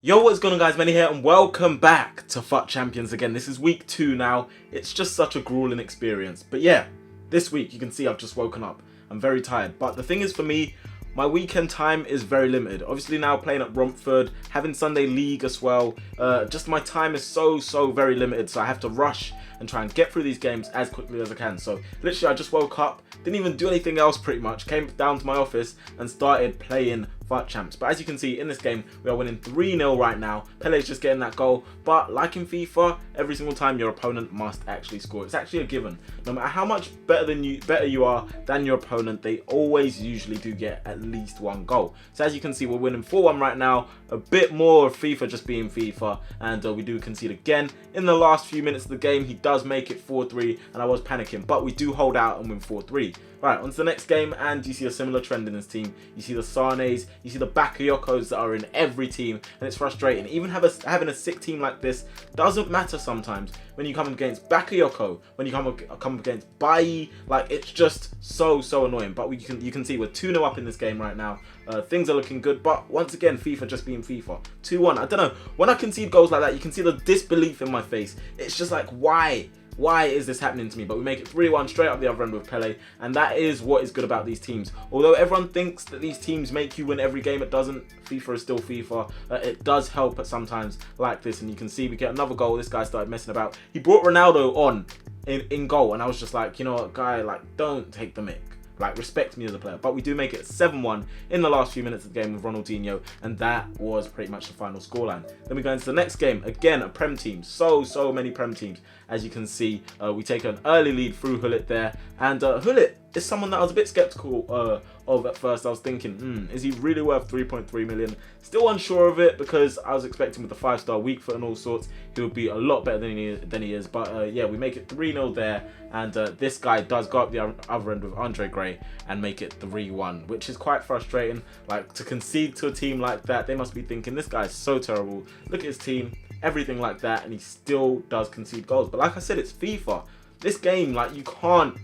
Yo, what's going on guys, Manny here and welcome back to FUT Champions again. This is week 2 now. It's just such a grueling experience. But yeah, this week you can see I've just woken up. I'm very tired. But the thing is for me, my weekend time is very limited. Obviously now playing at Romford, having Sunday League as well. Just my time is so very limited. So I have to rush and try and get through these games as quickly as I can. So literally I just woke up, didn't even do anything else pretty much. Came down to my office and started playing FUT Champs. But as you can see in this game, we are winning 3-0 right now. Pele's just getting that goal. But like in FIFA, every single time your opponent must actually score. It's actually a given. No matter how much better you are than your opponent, they always usually do get at least one goal. So as you can see, we're winning 4-1 right now. A bit more of FIFA just being FIFA. And we do concede again. In the last few minutes of the game, he does make it 4-3. And I was panicking. But we do hold out and win 4-3. Right, on to the next game, and you see a similar trend in this team. You see the Sanes, you see the Bakayokos that are in every team, and it's frustrating. Even having a sick team like this doesn't matter sometimes. When you come up against Bakayoko, when you come up against Bai, like it's just so annoying. But you can see we're 2-0 up in this game right now. Things are looking good, but once again, FIFA just being FIFA. 2-1. I don't know. When I concede goals like that, you can see the disbelief in my face. It's just like, why? Why is this happening to me? But we make it 3-1 straight up the other end with Pele, and that is what is good about these teams. Although everyone thinks that these teams make you win every game, it doesn't. FIFA is still FIFA. It does help at sometimes like this, and you can see we get another goal. This guy started messing about. He brought Ronaldo on in goal, and I was just like, you know what, guy, like, don't take the mick. Like, respect me as a player. But we do make it 7-1 in the last few minutes of the game with Ronaldinho, and that was pretty much the final scoreline. Then we go into the next game. Again, a Prem team. So many Prem teams. As you can see, we take an early lead through Hullet there. And Hullet is someone that I was a bit skeptical of at first. I was thinking, is he really worth 3.3 million? Still unsure of it because I was expecting with the 5-star weak foot and all sorts, he would be a lot better than he is. But yeah, we make it 3-0 there. And this guy does go up the other end with Andre Gray and make it 3-1, which is quite frustrating. Like, to concede to a team like that, they must be thinking, this guy is so terrible. Look at his team, everything like that, and he still does concede goals. But like I said, it's FIFA. This game, like, you can't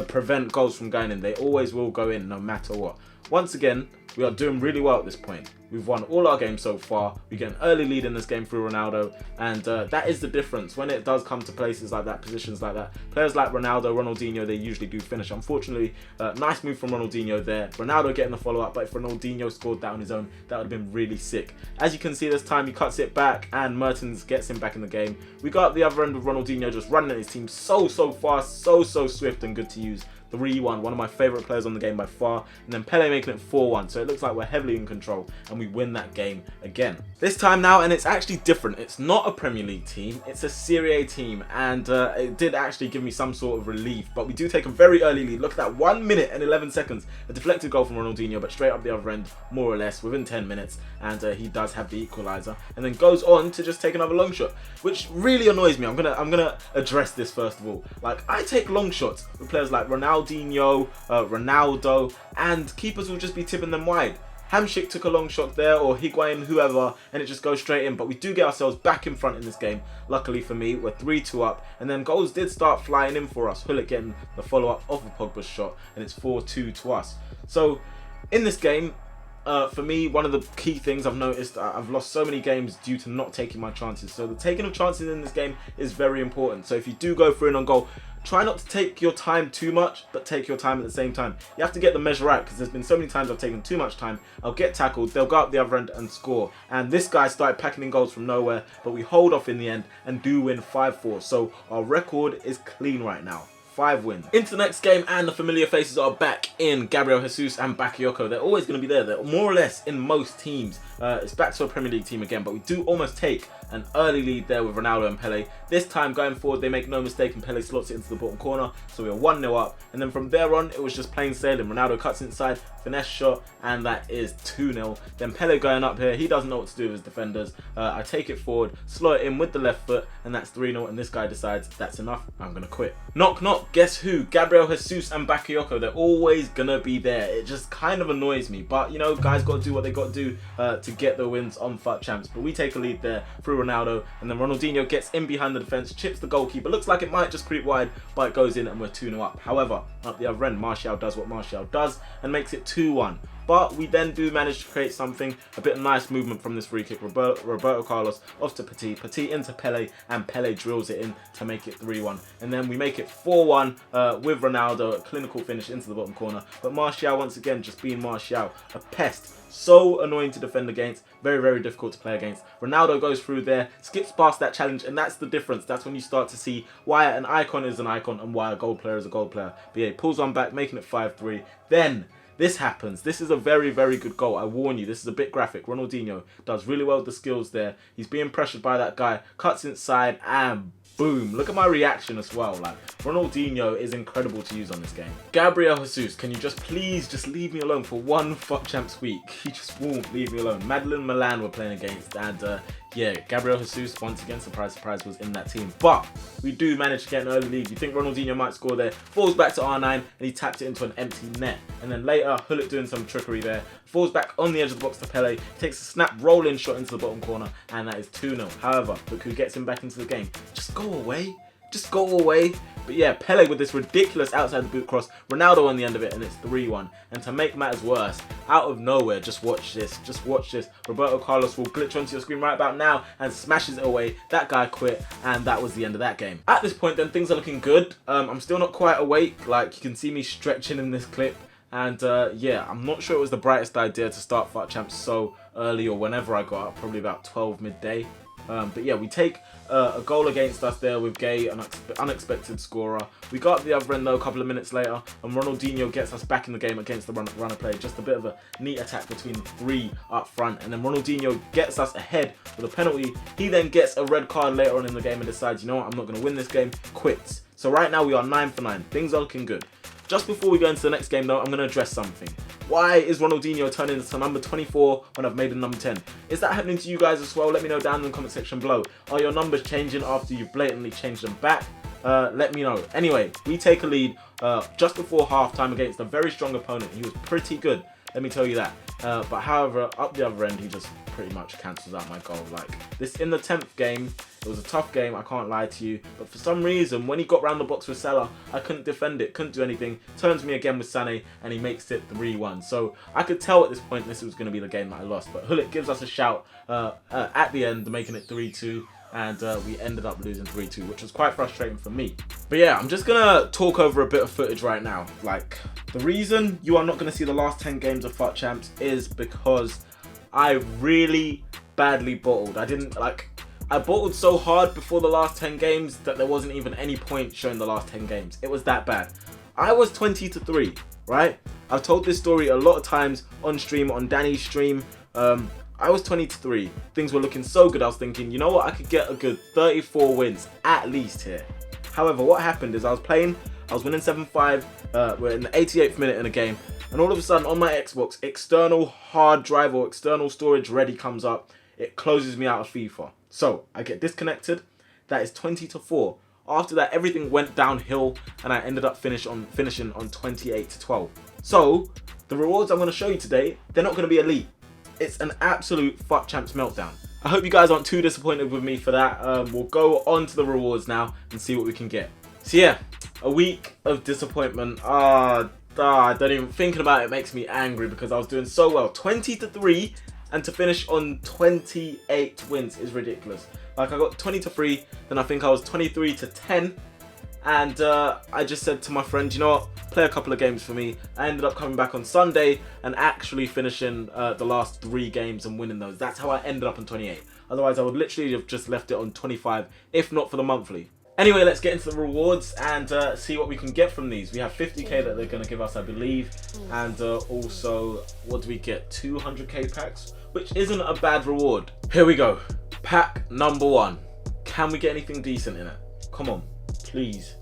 prevent goals from going in. They always will go in no matter what. Once again, we are doing really well at this point. We've won all our games so far. We get an early lead in this game through Ronaldo, and that is the difference. When it does come to places like that, positions like that, players like Ronaldo, Ronaldinho, they usually do finish. Unfortunately, nice move from Ronaldinho there. Ronaldo getting the follow-up, but if Ronaldinho scored that on his own, that would have been really sick. As you can see this time, he cuts it back, and Mertens gets him back in the game. We got up the other end with Ronaldinho just running at his team so fast, so swift and good to use. 3-1, one of my favourite players on the game by far, and then Pele making it 4-1, so it looks like we're heavily in control, and we win that game again. This time now, and it's actually different, it's not a Premier League team, it's a Serie A team, and it did actually give me some sort of relief, but we do take a very early lead. Look at that, 1 minute and 11 seconds, a deflected goal from Ronaldinho, but straight up the other end, more or less, within 10 minutes, and he does have the equaliser, and then goes on to just take another long shot, which really annoys me. I'm gonna address this first of all. Like, I take long shots with players like Ronaldo, Ronaldo, and keepers will just be tipping them wide. Hamsik took a long shot there, or Higuain, whoever, and it just goes straight in. But we do get ourselves back in front in this game. Luckily for me, we're 3-2 up, and then goals did start flying in for us. Hullet getting the follow-up of a Pogba's shot, and it's 4-2 to us. So in this game, for me, one of the key things I've noticed, I've lost so many games due to not taking my chances. So the taking of chances in this game is very important. So if you do go for an on goal, try not to take your time too much, but take your time at the same time. You have to get the measure right, because there's been so many times I've taken too much time. I'll get tackled, they'll go up the other end and score. And this guy started packing in goals from nowhere, but we hold off in the end and do win 5-4. So our record is clean right now. 5 wins. Into the next game, and the familiar faces are back in. Gabriel Jesus and Bakayoko. They're always going to be there. They're more or less in most teams. It's back to a Premier League team again, but we do almost take an early lead there with Ronaldo and Pele. This time going forward, they make no mistake, and Pele slots it into the bottom corner. So we are 1-0 up, and then from there on, it was just plain sailing. Ronaldo cuts inside, finesse shot, and that is 2-0. Then Pele going up here. He doesn't know what to do with his defenders. I take it forward, slot it in with the left foot, and that's 3-0. And this guy decides that's enough. I'm gonna quit. Knock knock. Guess who? Gabriel Jesus and Bakayoko. They're always gonna be there. It just kind of annoys me, but you know, guys got to do what they got to do to get the wins on FUT Champs. But we take a lead there through Ronaldo, and then Ronaldinho gets in behind the defense, chips the goalkeeper. Looks like it might just creep wide, but it goes in, and we're 2-0 up. However, up the other end, Martial does what Martial does and makes it 2-1. But we then do manage to create something, a bit of nice movement from this free kick. Roberto Carlos off to Petit, Petit into Pele, and Pele drills it in to make it 3-1. And then we make it 4-1 with Ronaldo, a clinical finish into the bottom corner. But Martial, once again, just being Martial, a pest. So annoying to defend against, very, very difficult to play against. Ronaldo goes through there, skips past that challenge, and that's the difference. That's when you start to see why an icon is an icon and why a goal player is a goal player. But yeah, he pulls one back, making it 5-3. Then this happens. This is a very, very good goal. I warn you, this is a bit graphic. Ronaldinho does really well with the skills there. He's being pressured by that guy, cuts inside, and boom. Look at my reaction as well. Like, Ronaldinho is incredible to use on this game. Gabriel Jesus, can you just please just leave me alone for one FUT Champs week? He just won't leave me alone. Madeline Milan we're playing against, and yeah, Gabriel Jesus, once again, surprise, surprise, was in that team. But we do manage to get an early lead. You think Ronaldinho might score there. Falls back to R9, and he tapped it into an empty net. And then later, Hullet doing some trickery there. Falls back on the edge of the box to Pele. Takes a snap rolling shot into the bottom corner, and that is 2-0. However, look who gets him back into the game. Just go away. Just go away. But yeah, Pele with this ridiculous outside the boot cross, Ronaldo on the end of it, and it's 3-1. And to make matters worse, out of nowhere, just watch this, Roberto Carlos will glitch onto your screen right about now and smashes it away. That guy quit, and that was the end of that game. At this point then, things are looking good. I'm still not quite awake, like you can see me stretching in this clip. And yeah, I'm not sure it was the brightest idea to start FUT Champs so early or whenever I got up, probably about 12 midday. But yeah, we take a goal against us there with Gay, an unexpected scorer. We got the other end though a couple of minutes later, and Ronaldinho gets us back in the game against the runner play. Just a bit of a neat attack between three up front, and then Ronaldinho gets us ahead with a penalty. He then gets a red card later on in the game and decides, you know what, I'm not going to win this game, quits. So right now we are 9 for 9. Things are looking good. Just before we go into the next game though, I'm going to address something. Why is Ronaldinho turning into number 24 when I've made him number 10? Is that happening to you guys as well? Let me know down in the comment section below. Are your numbers changing after you've blatantly changed them back? Let me know. Anyway, we take a lead just before halftime against a very strong opponent. He was pretty good, let me tell you that. But however, up the other end, he just pretty much cancels out my goal. Like this in the 10th game, it was a tough game, I can't lie to you. But for some reason, when he got round the box with Salah, I couldn't defend it, couldn't do anything. Turns me again with Sané, and he makes it 3-1. So I could tell at this point this was going to be the game that I lost. But Hullet gives us a shout at the end, making it 3-2. And we ended up losing 3-2, which was quite frustrating for me. But yeah, I'm just gonna talk over a bit of footage right now. Like, the reason you are not gonna see the last 10 games of FUT Champs is because I really badly bottled. I bottled so hard before the last 10 games that there wasn't even any point showing the last 10 games. It was that bad. I was 20-3, right? I've told this story a lot of times on stream, on Danny's stream. I was 20-3. Things were looking so good. I was thinking, you know what? I could get a good 34 wins at least here. However, what happened is I was playing, I was winning 7-5. We're in the 88th minute in a game, and all of a sudden on my Xbox, external hard drive or external storage ready comes up. It closes me out of FIFA. So I get disconnected. That is 20-4. After that, everything went downhill, and I ended up finishing on 28-12. So the rewards I'm going to show you today, they're not going to be elite. It's an absolute FUT Champs meltdown. I hope you guys aren't too disappointed with me for that. We'll go on to the rewards now and see what we can get. So yeah, a week of disappointment. I don't even, thinking about it makes me angry because I was doing so well. 20-3, and to finish on 28 wins is ridiculous. Like, I got 20-3, then I think I was 23-10. And I just said to my friend, you know what, play a couple of games for me. I ended up coming back on Sunday and actually finishing the last 3 games and winning those. That's how I ended up on 28. Otherwise, I would literally have just left it on 25, if not for the monthly. Anyway, let's get into the rewards and see what we can get from these. We have 50k that they're going to give us, I believe. And also, what do we get? 200k packs, which isn't a bad reward. Here we go. Pack number 1. Can we get anything decent in it? Come on. Please.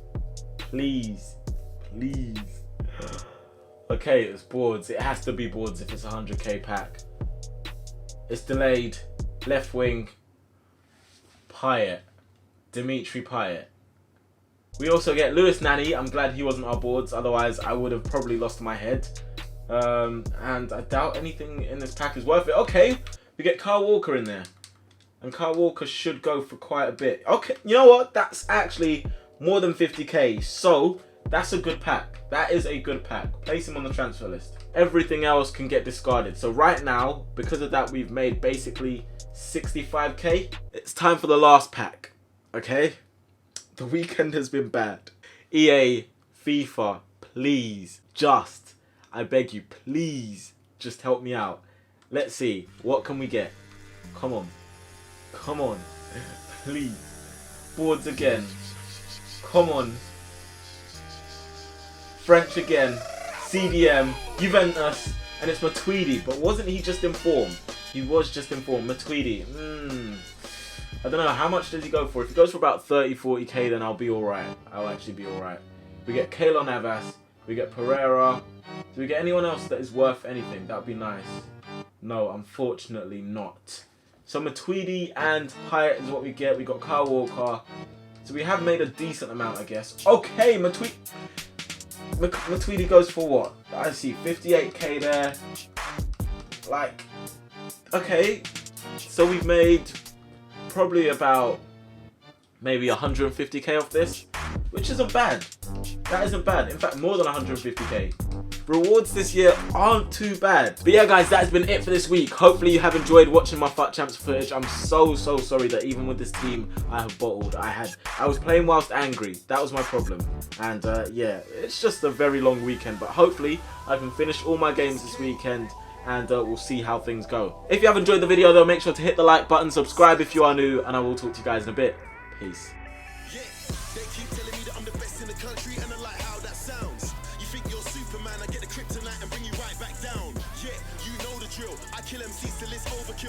Please. Please. Okay, it's boards. It has to be boards if it's a 100k pack. It's delayed. Left wing. Payet. Dimitri Payet. We also get Lewis Nanny. I'm glad he wasn't our boards. Otherwise, I would have probably lost my head. And I doubt anything in this pack is worth it. Okay, we get Kyle Walker in there. And Kyle Walker should go for quite a bit. Okay, you know what? That's actually more than 50k. So That's a good pack. That is a good pack. Place him on the transfer list. Everything else can get discarded. So right now, because of that, we've made basically 65k. It's time for the last pack. Okay? The weekend has been bad. EA, FIFA, please, I beg you, please, just help me out. Let's see, what can we get? Come on. Come on. Please. Boards again. Come on. French again. CDM. Juventus. And it's Matuidi. But wasn't he just in form? He was just in form. Matuidi. I don't know. How much does he go for? If he goes for about 30, 40k, then I'll be alright. I'll actually be alright. We get Keylor Navas. We get Pereira. Do we get anyone else that is worth anything? That would be nice. No, unfortunately not. So Matuidi and Pyatt is what we get. We got Kyle Walker. So we have made a decent amount, I guess. Okay, Matuidi goes for what? I see 58k there. Like, okay. So we've made probably about maybe 150k off this, which isn't bad. That isn't bad. In fact, more than 150k. Rewards this year aren't too bad. But yeah, guys, that's been it for this week. Hopefully you have enjoyed watching my FUT Champs footage. I'm so sorry that even with this team I have bottled. I was playing whilst angry. That was my problem. And yeah, it's just a very long weekend. But hopefully I can finish all my games this weekend. And we'll see how things go. If you have enjoyed the video though, make sure to hit the like button, subscribe if you are new, and I will talk to you guys in a bit. Peace. Yeah, they keep telling me that I'm the best in the country, and I like how that sounds. You think you're Superman, I get the kryptonite and bring you right back down. Yeah, you know the drill. I kill MCs till it's overkill.